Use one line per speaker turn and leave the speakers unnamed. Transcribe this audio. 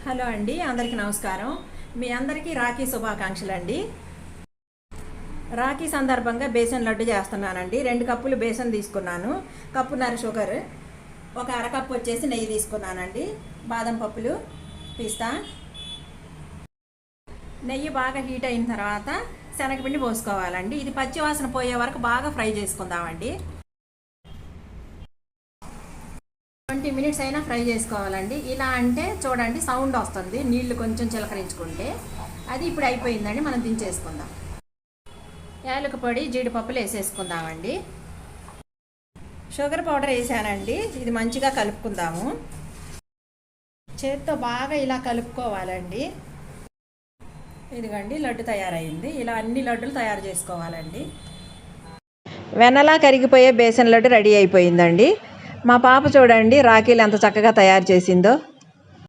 Hello అండి, అందరికీ నమస్కారం. మీ అందరికీ రాఖీ శుభాకాంక్షలు అండి. రాఖీ సందర్భంగా బేసన్ లడ్డు చేస్తున్నానండి. 2 కప్పులు బేసన్ తీసుకున్నాను, కప్పున్నర షుగర్, ఒక అరకప్పు వచ్చేసి నెయ్యి తీసుకున్నానండి. బాదం పప్పులు, పిస్తా. నెయ్యి బాగా హీట్ అయిన తర్వాత శనగపిండి పోసుకోవాలండి. ఇది పచ్చివాసన పోయే వరకు బాగా ఫ్రై చేసుకుందామండి. 20 మినిట్స్ అయినా ఫ్రై చేసుకోవాలండి. ఇలా అంటే చూడండి సౌండ్ వస్తుంది, నీళ్లు కొంచెం చిలకరించుకుంటే. అది ఇప్పుడు అయిపోయిందండి, మనం దించేసుకుందాం. యాలక పొడి, జీడిపప్పులు వేసేసుకుందామండి. షుగర్ పౌడర్ వేసానండి. ఇది మంచిగా కలుపుకుందాము. చేత్తో బాగా ఇలా కలుపుకోవాలండి. ఇదిగండి లడ్డు తయారైంది. ఇలా అన్ని లడ్డులు తయారు చేసుకోవాలండి. వెన్నలా కరిగిపోయే బేసన్ లడ్డు రెడీ అయిపోయిందండి. మా పాప చూడండి రాఖీలు ఎంత చక్కగా తయారు చేసిందో.